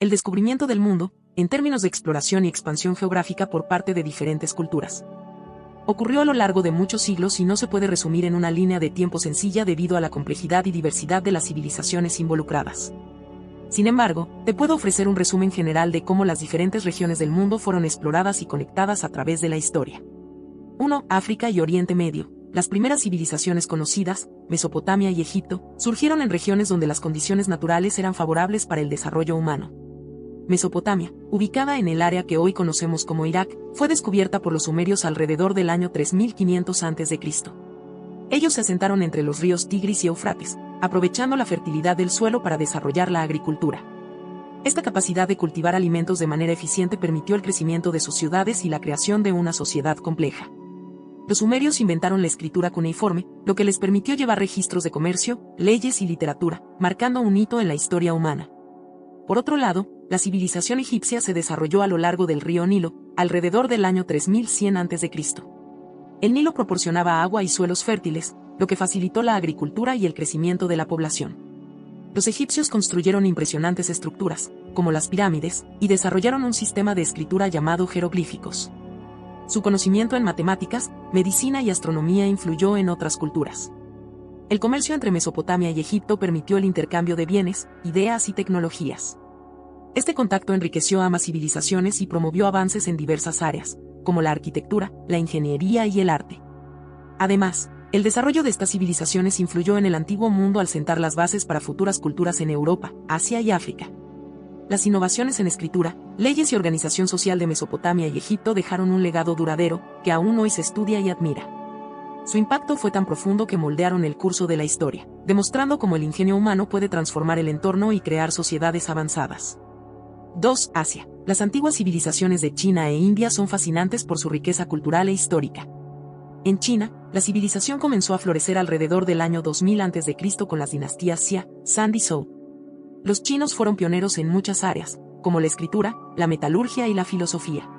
el descubrimiento del mundo, en términos de exploración y expansión geográfica por parte de diferentes culturas. Ocurrió a lo largo de muchos siglos y no se puede resumir en una línea de tiempo sencilla debido a la complejidad y diversidad de las civilizaciones involucradas. Sin embargo, te puedo ofrecer un resumen general de cómo las diferentes regiones del mundo fueron exploradas y conectadas a través de la historia. 1. África y Oriente Medio. Las primeras civilizaciones conocidas, Mesopotamia y Egipto, surgieron en regiones donde las condiciones naturales eran favorables para el desarrollo humano. Mesopotamia, ubicada en el área que hoy conocemos como Irak, fue descubierta por los sumerios alrededor del año 3500 a.C. Ellos se asentaron entre los ríos Tigris y Éufrates, aprovechando la fertilidad del suelo para desarrollar la agricultura. Esta capacidad de cultivar alimentos de manera eficiente permitió el crecimiento de sus ciudades y la creación de una sociedad compleja. Los sumerios inventaron la escritura cuneiforme, lo que les permitió llevar registros de comercio, leyes y literatura, marcando un hito en la historia humana. Por otro lado, la civilización egipcia se desarrolló a lo largo del río Nilo, alrededor del año 3100 a.C. El Nilo proporcionaba agua y suelos fértiles, lo que facilitó la agricultura y el crecimiento de la población. Los egipcios construyeron impresionantes estructuras, como las pirámides, y desarrollaron un sistema de escritura llamado jeroglíficos. Su conocimiento en matemáticas, medicina y astronomía influyó en otras culturas. El comercio entre Mesopotamia y Egipto permitió el intercambio de bienes, ideas y tecnologías. Este contacto enriqueció a ambas civilizaciones y promovió avances en diversas áreas, como la arquitectura, la ingeniería y el arte. Además, el desarrollo de estas civilizaciones influyó en el antiguo mundo al sentar las bases para futuras culturas en Europa, Asia y África. Las innovaciones en escritura, leyes y organización social de Mesopotamia y Egipto dejaron un legado duradero, que aún hoy se estudia y admira. Su impacto fue tan profundo que moldearon el curso de la historia, demostrando cómo el ingenio humano puede transformar el entorno y crear sociedades avanzadas. 2. Asia. Las antiguas civilizaciones de China e India son fascinantes por su riqueza cultural e histórica. En China, la civilización comenzó a florecer alrededor del año 2000 a.C. con las dinastías Xia, Shang y Zhou. Los chinos fueron pioneros en muchas áreas, como la escritura, la metalurgia y la filosofía.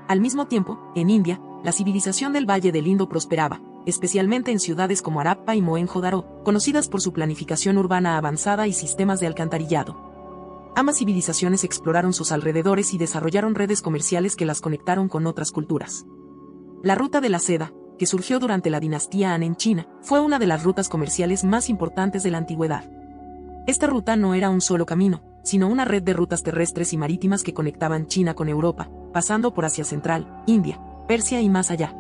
Al mismo tiempo, en India, la civilización del Valle del Indo prosperaba, especialmente en ciudades como Harappa y Mohenjo-Daro, conocidas por su planificación urbana avanzada y sistemas de alcantarillado. Ambas civilizaciones exploraron sus alrededores y desarrollaron redes comerciales que las conectaron con otras culturas. La ruta de la seda, que surgió durante la dinastía Han en China, fue una de las rutas comerciales más importantes de la antigüedad. Esta ruta no era un solo camino, sino una red de rutas terrestres y marítimas que conectaban China con Europa, pasando por Asia Central, India, Persia y más allá.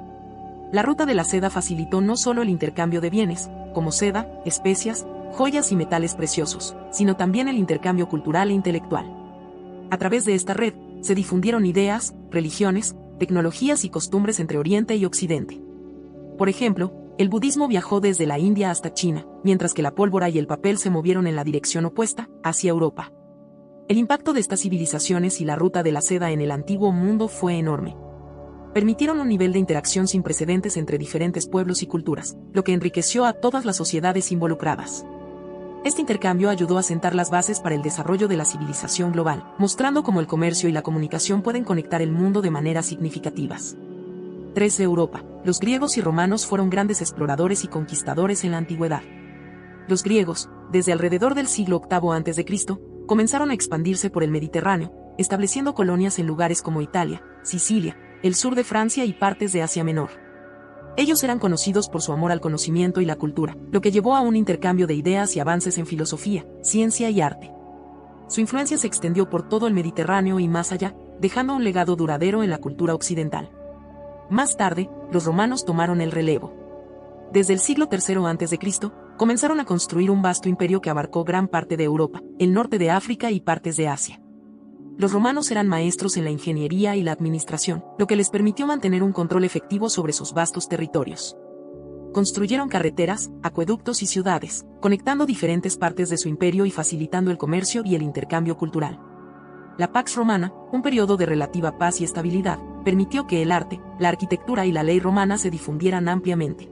La ruta de la seda facilitó no solo el intercambio de bienes, como seda, especias, joyas y metales preciosos, sino también el intercambio cultural e intelectual. A través de esta red, se difundieron ideas, religiones, tecnologías y costumbres entre Oriente y Occidente. Por ejemplo, el budismo viajó desde la India hasta China, mientras que la pólvora y el papel se movieron en la dirección opuesta, hacia Europa. El impacto de estas civilizaciones y la ruta de la seda en el antiguo mundo fue enorme. Permitieron un nivel de interacción sin precedentes entre diferentes pueblos y culturas, lo que enriqueció a todas las sociedades involucradas. Este intercambio ayudó a sentar las bases para el desarrollo de la civilización global, mostrando cómo el comercio y la comunicación pueden conectar el mundo de maneras significativas. 3. Europa. Los griegos y romanos fueron grandes exploradores y conquistadores en la antigüedad. Los griegos, desde alrededor del siglo VIII a.C., comenzaron a expandirse por el Mediterráneo, estableciendo colonias en lugares como Italia, Sicilia, el sur de Francia y partes de Asia Menor. Ellos eran conocidos por su amor al conocimiento y la cultura, lo que llevó a un intercambio de ideas y avances en filosofía, ciencia y arte. Su influencia se extendió por todo el Mediterráneo y más allá, dejando un legado duradero en la cultura occidental. Más tarde, los romanos tomaron el relevo. Desde el siglo III a.C., comenzaron a construir un vasto imperio que abarcó gran parte de Europa, el norte de África y partes de Asia. Los romanos eran maestros en la ingeniería y la administración, lo que les permitió mantener un control efectivo sobre sus vastos territorios. Construyeron carreteras, acueductos y ciudades, conectando diferentes partes de su imperio y facilitando el comercio y el intercambio cultural. La Pax Romana, un periodo de relativa paz y estabilidad, permitió que el arte, la arquitectura y la ley romana se difundieran ampliamente.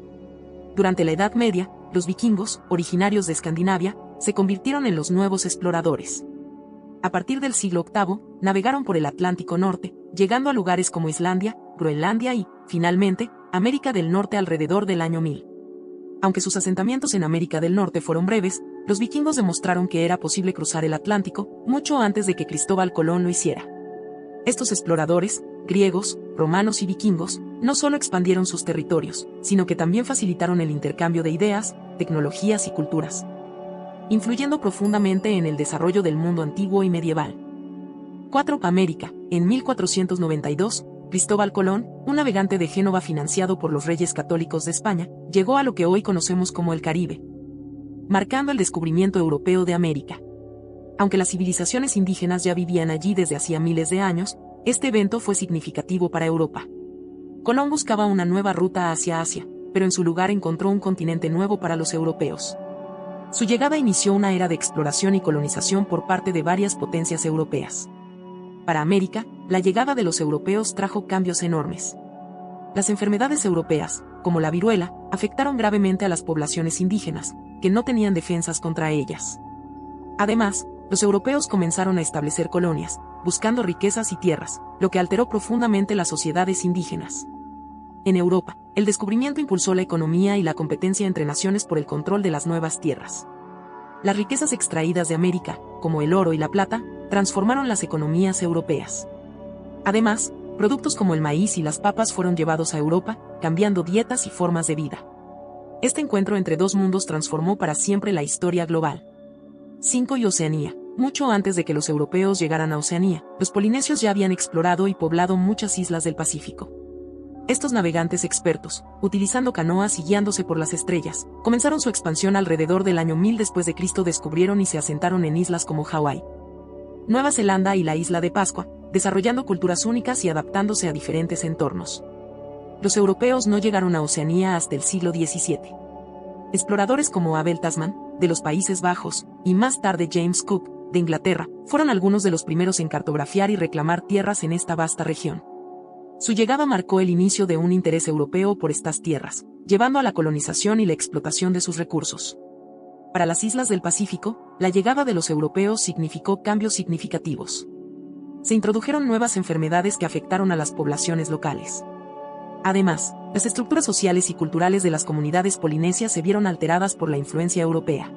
Durante la Edad Media, los vikingos, originarios de Escandinavia, se convirtieron en los nuevos exploradores. A partir del siglo VIII, navegaron por el Atlántico Norte, llegando a lugares como Islandia, Groenlandia y, finalmente, América del Norte alrededor del año 1000. Aunque sus asentamientos en América del Norte fueron breves, los vikingos demostraron que era posible cruzar el Atlántico, mucho antes de que Cristóbal Colón lo hiciera. Estos exploradores, griegos, romanos y vikingos, no solo expandieron sus territorios, sino que también facilitaron el intercambio de ideas, tecnologías y culturas, influyendo profundamente en el desarrollo del mundo antiguo y medieval. 4. América. En 1492, Cristóbal Colón, un navegante de Génova financiado por los reyes católicos de España, llegó a lo que hoy conocemos como el Caribe, marcando el descubrimiento europeo de América. Aunque las civilizaciones indígenas ya vivían allí desde hacía miles de años, este evento fue significativo para Europa. Colón buscaba una nueva ruta hacia Asia, pero en su lugar encontró un continente nuevo para los europeos. Su llegada inició una era de exploración y colonización por parte de varias potencias europeas. Para América, la llegada de los europeos trajo cambios enormes. Las enfermedades europeas, como la viruela, afectaron gravemente a las poblaciones indígenas, que no tenían defensas contra ellas. Además, los europeos comenzaron a establecer colonias, buscando riquezas y tierras, lo que alteró profundamente las sociedades indígenas. En Europa, el descubrimiento impulsó la economía y la competencia entre naciones por el control de las nuevas tierras. Las riquezas extraídas de América, como el oro y la plata, transformaron las economías europeas. Además, productos como el maíz y las papas fueron llevados a Europa, cambiando dietas y formas de vida. Este encuentro entre dos mundos transformó para siempre la historia global. 5. Y Oceanía. Mucho antes de que los europeos llegaran a Oceanía, los polinesios ya habían explorado y poblado muchas islas del Pacífico. Estos navegantes expertos, utilizando canoas y guiándose por las estrellas, comenzaron su expansión alrededor del año 1000 después de Cristo. Descubrieron y se asentaron en islas como Hawái, Nueva Zelanda y la isla de Pascua, desarrollando culturas únicas y adaptándose a diferentes entornos. Los europeos no llegaron a Oceanía hasta el siglo XVII. Exploradores como Abel Tasman, de los Países Bajos, y más tarde James Cook, de Inglaterra, fueron algunos de los primeros en cartografiar y reclamar tierras en esta vasta región. Su llegada marcó el inicio de un interés europeo por estas tierras, llevando a la colonización y la explotación de sus recursos. Para las islas del Pacífico, la llegada de los europeos significó cambios significativos. Se introdujeron nuevas enfermedades que afectaron a las poblaciones locales. Además, las estructuras sociales y culturales de las comunidades polinesias se vieron alteradas por la influencia europea.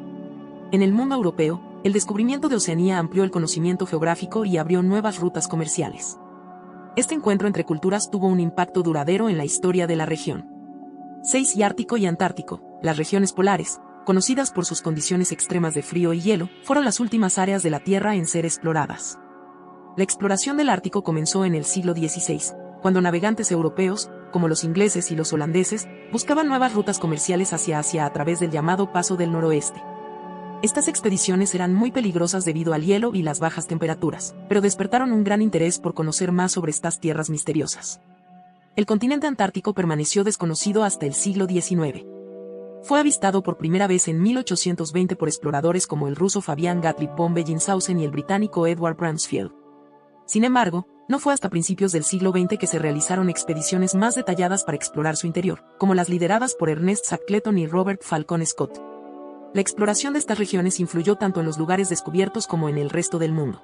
En el mundo europeo, el descubrimiento de Oceanía amplió el conocimiento geográfico y abrió nuevas rutas comerciales. Este encuentro entre culturas tuvo un impacto duradero en la historia de la región. 6. Y Ártico y Antártico. Las regiones polares, conocidas por sus condiciones extremas de frío y hielo, fueron las últimas áreas de la Tierra en ser exploradas. La exploración del Ártico comenzó en el siglo XVI, cuando navegantes europeos, como los ingleses y los holandeses, buscaban nuevas rutas comerciales hacia Asia a través del llamado Paso del Noroeste. Estas expediciones eran muy peligrosas debido al hielo y las bajas temperaturas, pero despertaron un gran interés por conocer más sobre estas tierras misteriosas. El continente antártico permaneció desconocido hasta el siglo XIX. Fue avistado por primera vez en 1820 por exploradores como el ruso Fabian Gottlieb von Bellinghausen y el británico Edward Bransfield. Sin embargo, no fue hasta principios del siglo XX que se realizaron expediciones más detalladas para explorar su interior, como las lideradas por Ernest Shackleton y Robert Falcon Scott. La exploración de estas regiones influyó tanto en los lugares descubiertos como en el resto del mundo.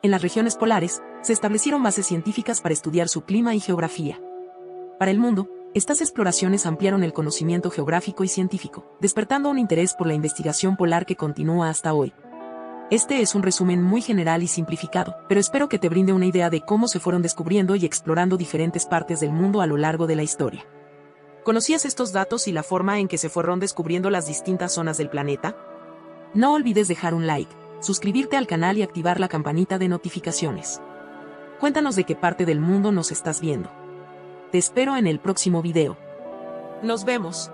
En las regiones polares, se establecieron bases científicas para estudiar su clima y geografía. Para el mundo, estas exploraciones ampliaron el conocimiento geográfico y científico, despertando un interés por la investigación polar que continúa hasta hoy. Este es un resumen muy general y simplificado, pero espero que te brinde una idea de cómo se fueron descubriendo y explorando diferentes partes del mundo a lo largo de la historia. ¿Conocías estos datos y la forma en que se fueron descubriendo las distintas zonas del planeta? No olvides dejar un like, suscribirte al canal y activar la campanita de notificaciones. Cuéntanos de qué parte del mundo nos estás viendo. Te espero en el próximo video. Nos vemos.